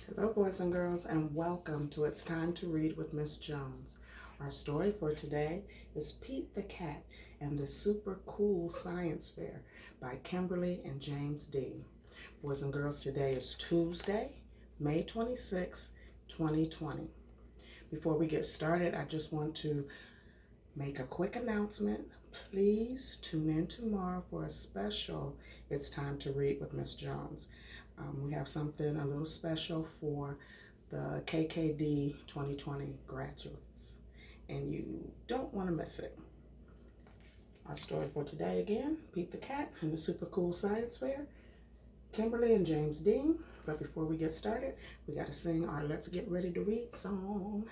Hello, boys and girls, and welcome to It's Time to Read with Miss Jones. Our story for today is Pete the Cat and the Super Cool Science Fair by Kimberly and James Dean. Boys and girls, today is Tuesday, May 26, 2020. Before we get started, I just want to make a quick announcement. Please tune in tomorrow for a special It's Time to Read with Miss Jones. We have something a little special for the KKD 2020 graduates, and you don't want to miss it. Our story for today again, Pete the Cat and the Super Cool Science Fair, Kimberly and James Dean. But before we get started, we got to sing our Let's Get Ready to Read song.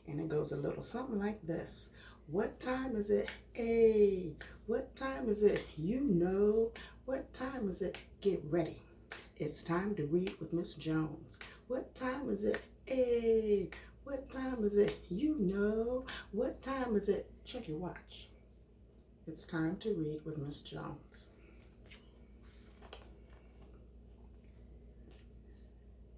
And it goes a little something like this. What time is it? Hey, what time is it? You know. What time is it? Get ready. It's time to read with Miss Jones. What time is it? Hey, what time is it? You know. What time is it? Check your watch. It's time to read with Miss Jones.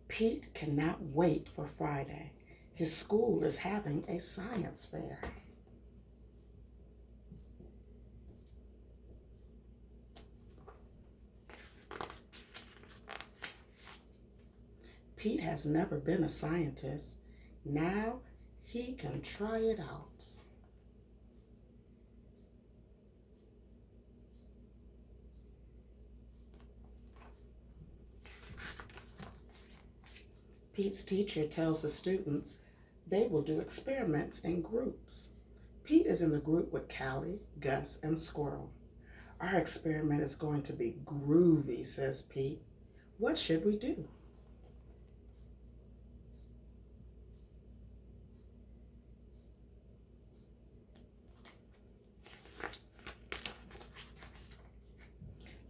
Pete cannot wait for Friday. His school is having a science fair. Pete has never been a scientist. Now he can try it out. Pete's teacher tells the students they will do experiments in groups. Pete is in the group with Callie, Gus, and Squirrel. Our experiment is going to be groovy, says Pete. What should we do?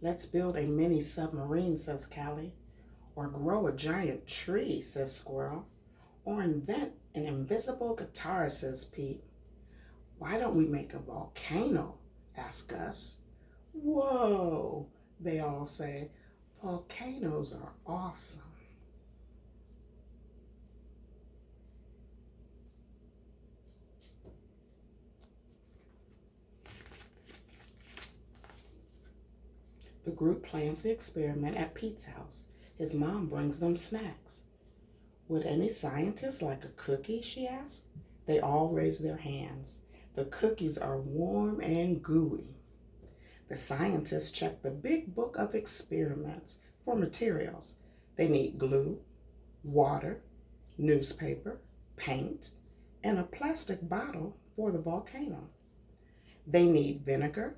Let's build a mini submarine, says Callie. Or grow a giant tree, says Squirrel. Or invent an invisible guitar, says Pete. Why don't we make a volcano, asks Gus. Whoa, they all say. Volcanoes are awesome. The group plans the experiment at Pete's house. His mom brings them snacks. Would any scientist like a cookie, she asked. They all raise their hands. The cookies are warm and gooey. The scientists check the big book of experiments for materials. They need glue, water, newspaper, paint, and a plastic bottle for the volcano. They need vinegar,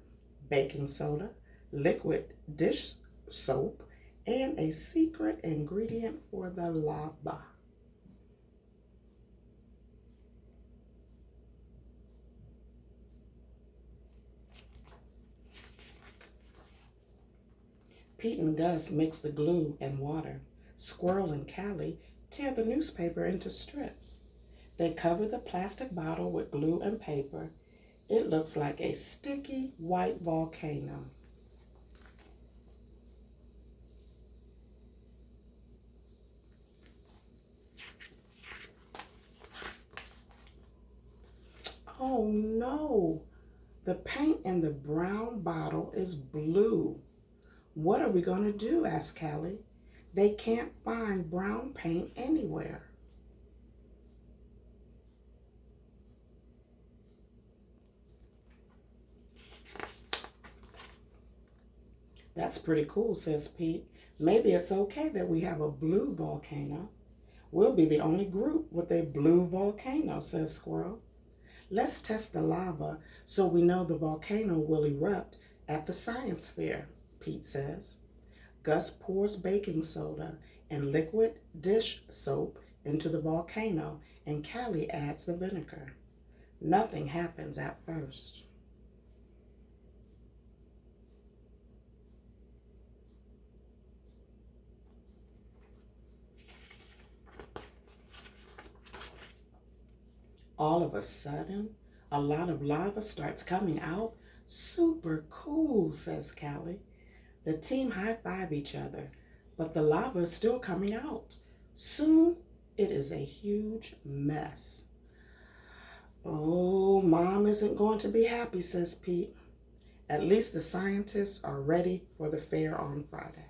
baking soda, liquid dish soap, and a secret ingredient for the lava. Pete and Gus mix the glue and water. Squirrel and Callie tear the newspaper into strips. They cover the plastic bottle with glue and paper. It looks like a sticky white volcano. Oh no, the paint in the brown bottle is blue. What are we going to do? Asked Callie. They can't find brown paint anywhere. That's pretty cool, says Pete. Maybe it's okay that we have a blue volcano. We'll be the only group with a blue volcano, says Squirrel. Let's test the lava so we know the volcano will erupt at the science fair, Pete says. Gus pours baking soda and liquid dish soap into the volcano, and Callie adds the vinegar. Nothing happens at first. All of a sudden, a lot of lava starts coming out. Super cool, says Callie. The team high five each other, but the lava is still coming out. Soon it is a huge mess. Oh, Mom isn't going to be happy, says Pete. At least the scientists are ready for the fair on Friday.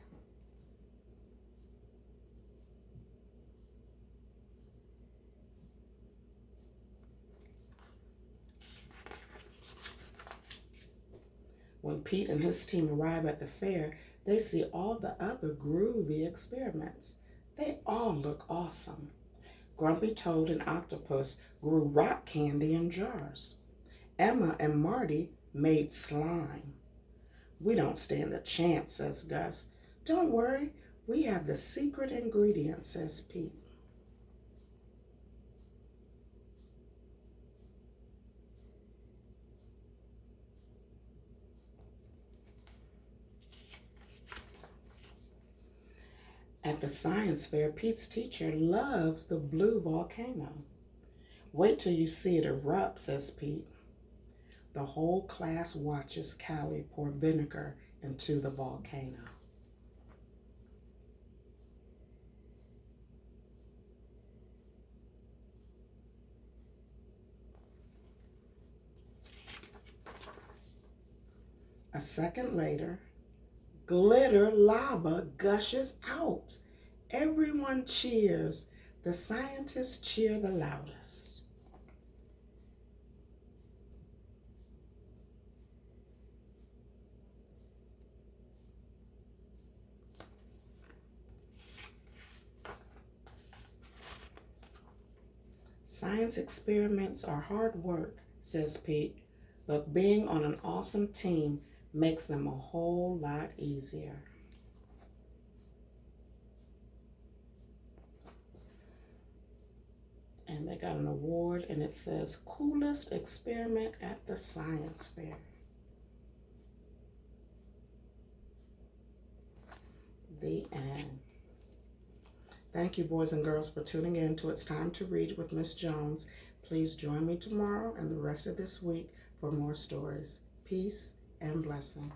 When Pete and his team arrive at the fair, they see all the other groovy experiments. They all look awesome. Grumpy Toad and Octopus grew rock candy in jars. Emma and Marty made slime. We don't stand a chance, says Gus. Don't worry, we have the secret ingredient, says Pete. At the science fair, Pete's teacher loves the blue volcano. Wait till you see it erupt, says Pete. The whole class watches Callie pour vinegar into the volcano. A second later, glitter lava gushes out. Everyone cheers. The scientists cheer the loudest. Science experiments are hard work, says Pete, but being on an awesome team makes them a whole lot easier. And they got an award, and it says coolest experiment at the science fair. The end. Thank you, boys and girls, for tuning in to It's Time to Read with Miss Jones. Please join me tomorrow and the rest of this week for more stories. Peace and blessings.